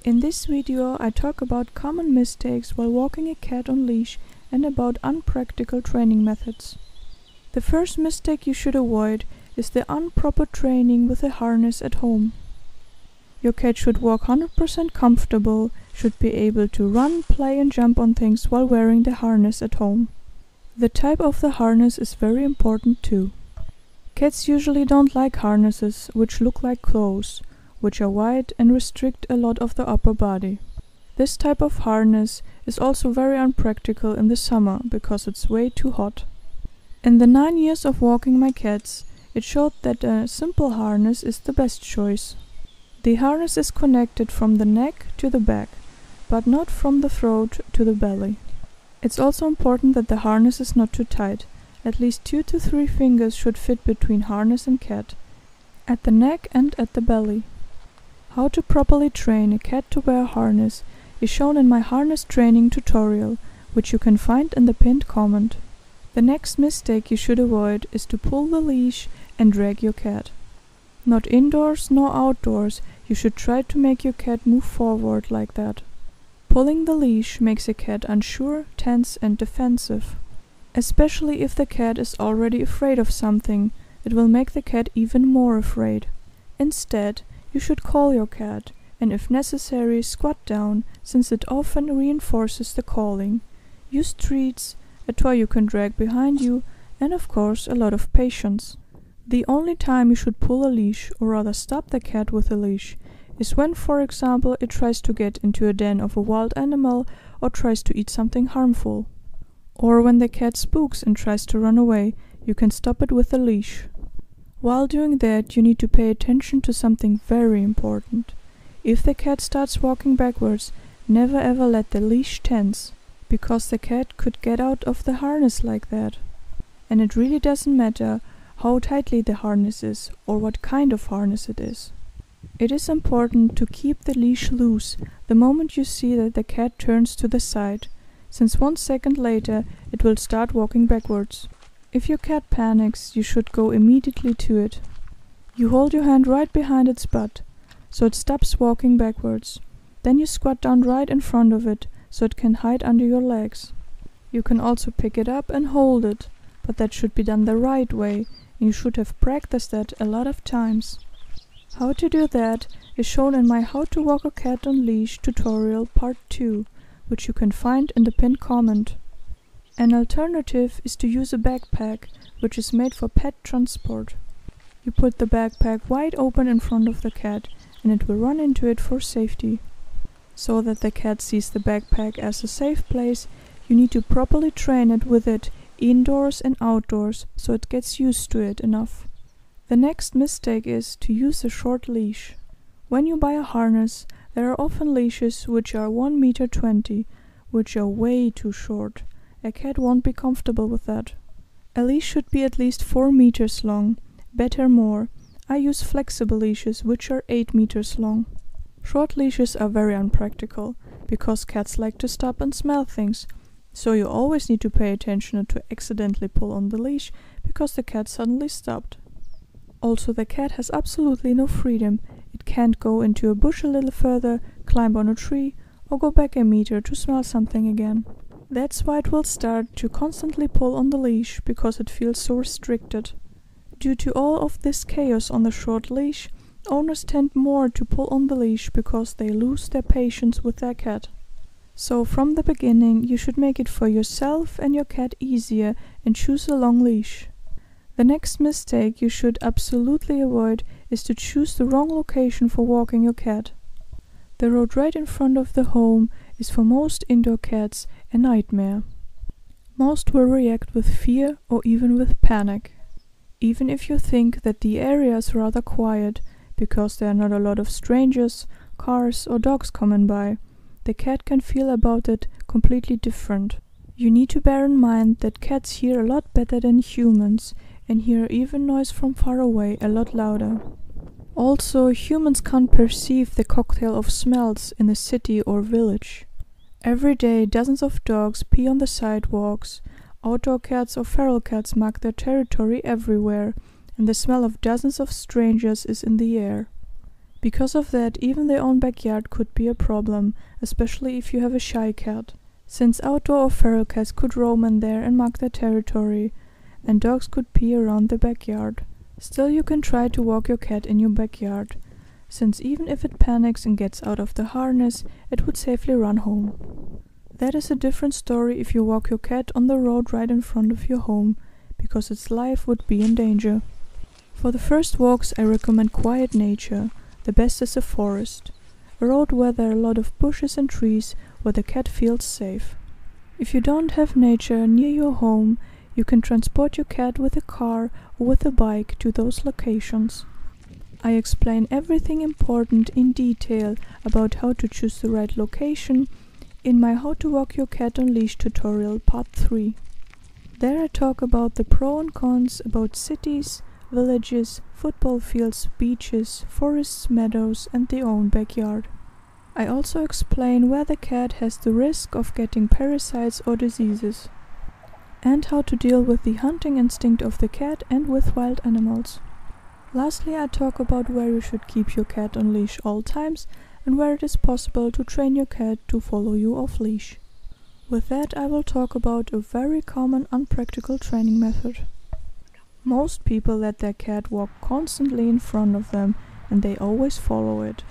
In this video I talk about common mistakes while walking a cat on leash and about unpractical training methods. The first mistake you should avoid is the improper training with a harness at home. Your cat should walk 100% comfortable, should be able to run, play and jump on things while wearing the harness at home. The type of the harness is very important too. Cats usually don't like harnesses which look like clothes, which are wide and restrict a lot of the upper body. This type of harness is also very unpractical in the summer because it's way too hot. In the 9 years of walking my cats, it showed that a simple harness is the best choice. The harness is connected from the neck to the back, but not from the throat to the belly. It's also important that the harness is not too tight. At least 2 to 3 fingers should fit between harness and cat, at the neck and at the belly. How to properly train a cat to wear a harness is shown in my harness training tutorial, which you can find in the pinned comment. The next mistake you should avoid is to pull the leash and drag your cat. Not indoors nor outdoors, you should try to make your cat move forward like that. Pulling the leash makes a cat unsure, tense and defensive. Especially if the cat is already afraid of something, it will make the cat even more afraid. Instead, you should call your cat, and if necessary, squat down, since it often reinforces the calling. Use treats, a toy you can drag behind you, and of course a lot of patience. The only time you should pull a leash, or rather stop the cat with a leash, is when, for example, it tries to get into a den of a wild animal or tries to eat something harmful. Or when the cat spooks and tries to run away, you can stop it with a leash. While doing that, you need to pay attention to something very important. If the cat starts walking backwards, never ever let the leash tense, because the cat could get out of the harness like that. And it really doesn't matter how tightly the harness is or what kind of harness it is. It is important to keep the leash loose the moment you see that the cat turns to the side, since 1 second later it will start walking backwards. If your cat panics, you should go immediately to it. You hold your hand right behind its butt, so it stops walking backwards. Then you squat down right in front of it, so it can hide under your legs. You can also pick it up and hold it, but that should be done the right way, and you should have practiced that a lot of times. How to do that is shown in my How to Walk a Cat on Leash tutorial part 2, which you can find in the pinned comment. An alternative is to use a backpack, which is made for pet transport. You put the backpack wide open in front of the cat, and it will run into it for safety. So that the cat sees the backpack as a safe place, you need to properly train it with it, indoors and outdoors, so it gets used to it enough. The next mistake is to use a short leash. When you buy a harness, there are often leashes which are 1.20 m, which are way too short. A cat won't be comfortable with that. A leash should be at least 4 meters long, better more. I use flexible leashes which are 8 meters long. Short leashes are very unpractical, because cats like to stop and smell things, so you always need to pay attention not to accidentally pull on the leash because the cat suddenly stopped. Also, the cat has absolutely no freedom. It can't go into a bush a little further, climb on a tree, or go back a meter to smell something again. That's why it will start to constantly pull on the leash, because it feels so restricted. Due to all of this chaos on the short leash, owners tend more to pull on the leash because they lose their patience with their cat. So from the beginning, you should make it for yourself and your cat easier and choose a long leash. The next mistake you should absolutely avoid is to choose the wrong location for walking your cat. The road right in front of the home is for most indoor cats a nightmare. Most will react with fear or even with panic. Even if you think that the area is rather quiet, because there are not a lot of strangers, cars or dogs coming by, the cat can feel about it completely different. You need to bear in mind that cats hear a lot better than humans, and hear even noise from far away a lot louder. Also, humans can't perceive the cocktail of smells in a city or village. Every day dozens of dogs pee on the sidewalks, outdoor cats or feral cats mark their territory everywhere, and the smell of dozens of strangers is in the air. Because of that, even their own backyard could be a problem, especially if you have a shy cat, since outdoor or feral cats could roam in there and mark their territory, and dogs could pee around the backyard. Still, you can try to walk your cat in your backyard, since even if it panics and gets out of the harness, it would safely run home. That is a different story if you walk your cat on the road right in front of your home, because its life would be in danger. For the first walks, I recommend quiet nature. The best is a forest, a road where there are a lot of bushes and trees where the cat feels safe. If you don't have nature near your home, you can transport your cat with a car or with a bike to those locations. I explain everything important in detail about how to choose the right location in my How to Walk Your Cat on Leash tutorial part 3. There I talk about the pros and cons about cities, villages, football fields, beaches, forests, meadows, and their own backyard. I also explain where the cat has the risk of getting parasites or diseases, and how to deal with the hunting instinct of the cat and with wild animals. Lastly, I talk about where you should keep your cat on leash all times and where it is possible to train your cat to follow you off leash. With that, I will talk about a very common unpractical training method. Most people let their cat walk constantly in front of them and they always follow it.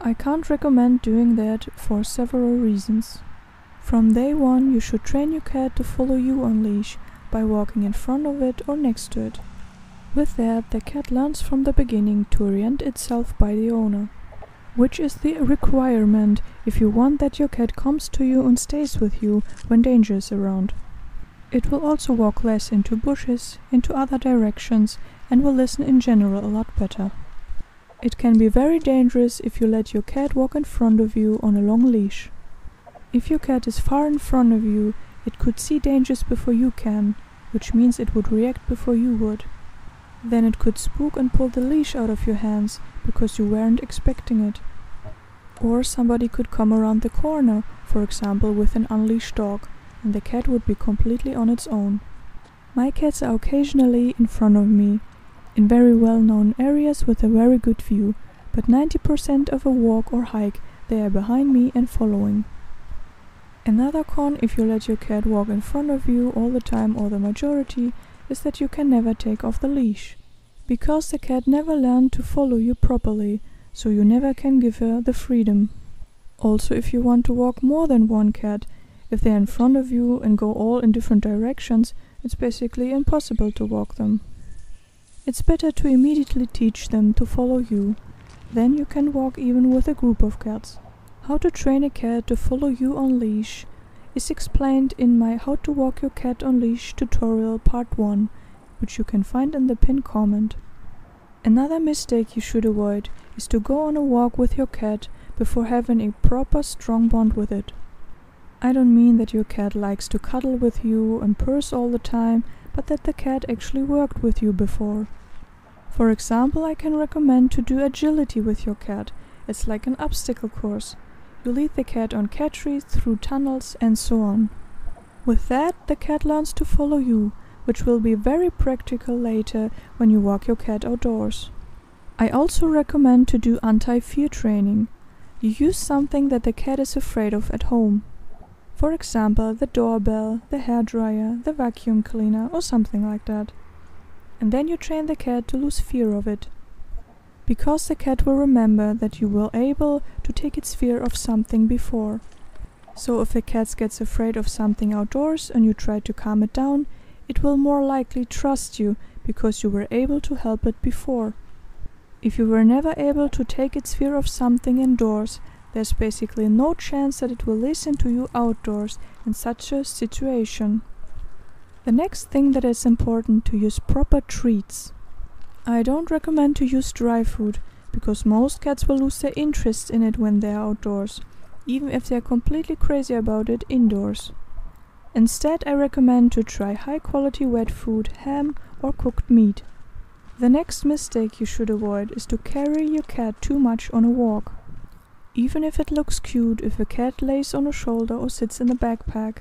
I can't recommend doing that for several reasons. From day one, you should train your cat to follow you on leash by walking in front of it or next to it. With that, the cat learns from the beginning to orient itself by the owner, which is the requirement if you want that your cat comes to you and stays with you when danger is around. It will also walk less into bushes, into other directions, and will listen in general a lot better. It can be very dangerous if you let your cat walk in front of you on a long leash. If your cat is far in front of you, it could see dangers before you can, which means it would react before you would. Then it could spook and pull the leash out of your hands because you weren't expecting it. Or somebody could come around the corner, for example with an unleashed dog, and the cat would be completely on its own. My cats are occasionally in front of me, in very well-known areas with a very good view, but 90% of a walk or hike they are behind me and following. Another con if you let your cat walk in front of you all the time or the majority is that you can never take off the leash, because the cat never learned to follow you properly, so you never can give her the freedom. Also, if you want to walk more than one cat, if they're in front of you and go all in different directions, it's basically impossible to walk them. It's better to immediately teach them to follow you. Then you can walk even with a group of cats. How to train a cat to follow you on leash is explained in my How to Walk Your Cat on Leash tutorial part 1, which you can find in the pinned comment. Another mistake you should avoid is to go on a walk with your cat before having a proper strong bond with it. I don't mean that your cat likes to cuddle with you and purrs all the time, but that the cat actually worked with you before. For example, I can recommend to do agility with your cat. It's like an obstacle course. You lead the cat on cat trees, through tunnels, and so on. With that, the cat learns to follow you, which will be very practical later when you walk your cat outdoors. I also recommend to do anti-fear training. You use something that the cat is afraid of at home. For example, the doorbell, the hairdryer, the vacuum cleaner, or something like that. And then you train the cat to lose fear of it. Because the cat will remember that you were able to take its fear of something before. So if the cat gets afraid of something outdoors and you try to calm it down, it will more likely trust you because you were able to help it before. If you were never able to take its fear of something indoors, there's basically no chance that it will listen to you outdoors in such a situation. The next thing that is important to use proper treats. I don't recommend to use dry food, because most cats will lose their interest in it when they are outdoors, even if they are completely crazy about it indoors. Instead, I recommend to try high-quality wet food, ham or cooked meat. The next mistake you should avoid is to carry your cat too much on a walk. Even if it looks cute if a cat lays on a shoulder or sits in a backpack,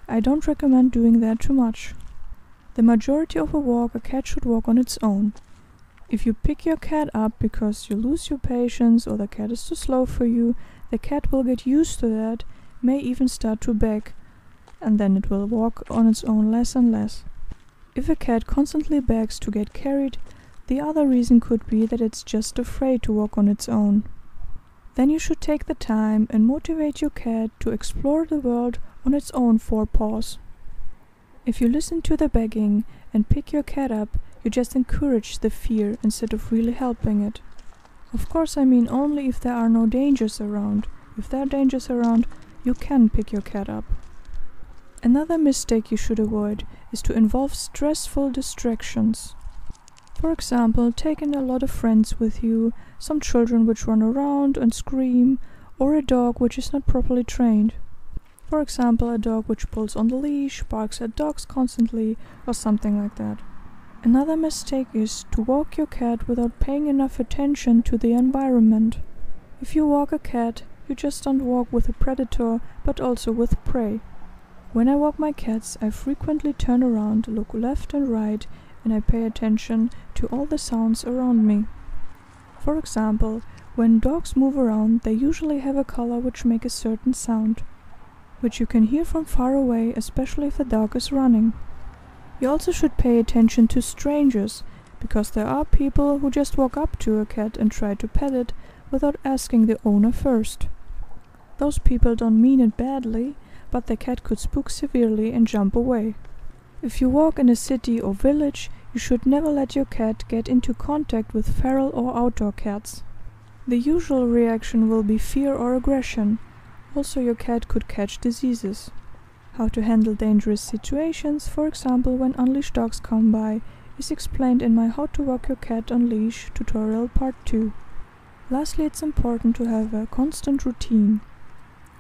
I don't recommend doing that too much. The majority of a walk a cat should walk on its own. If you pick your cat up because you lose your patience or the cat is too slow for you, the cat will get used to that, may even start to beg, and then it will walk on its own less and less. If a cat constantly begs to get carried, the other reason could be that it's just afraid to walk on its own. Then you should take the time and motivate your cat to explore the world on its own four paws. If you listen to the begging and pick your cat up, you just encourage the fear instead of really helping it. Of course, I mean only if there are no dangers around. If there are dangers around, you can pick your cat up. Another mistake you should avoid is to involve stressful distractions. For example, taking a lot of friends with you, some children which run around and scream, or a dog which is not properly trained. For example, a dog which pulls on the leash, barks at dogs constantly, or something like that. Another mistake is to walk your cat without paying enough attention to the environment. If you walk a cat, you just don't walk with a predator, but also with prey. When I walk my cats, I frequently turn around, look left and right, and I pay attention to all the sounds around me. For example, when dogs move around, they usually have a collar which makes a certain sound, which you can hear from far away, especially if the dog is running. You also should pay attention to strangers, because there are people who just walk up to a cat and try to pet it without asking the owner first. Those people don't mean it badly, but the cat could spook severely and jump away. If you walk in a city or village, you should never let your cat get into contact with feral or outdoor cats. The usual reaction will be fear or aggression. Also, your cat could catch diseases. How to handle dangerous situations, for example when unleashed dogs come by, is explained in my How to Walk Your Cat on Leash tutorial part 2. Lastly, it's important to have a constant routine.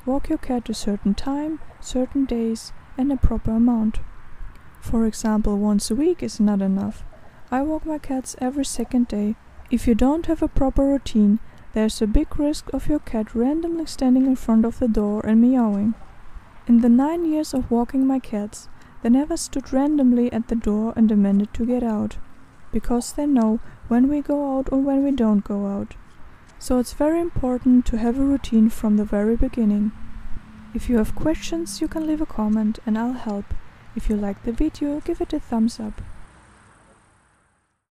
Walk your cat a certain time, certain days, and a proper amount. For example, once a week is not enough. I walk my cats every second day. If you don't have a proper routine, there's a big risk of your cat randomly standing in front of the door and meowing. In the 9 years of walking my cats, they never stood randomly at the door and demanded to get out, because they know when we go out or when we don't go out. So it's very important to have a routine from the very beginning. If you have questions, you can leave a comment and I'll help. If you liked the video, give it a thumbs up.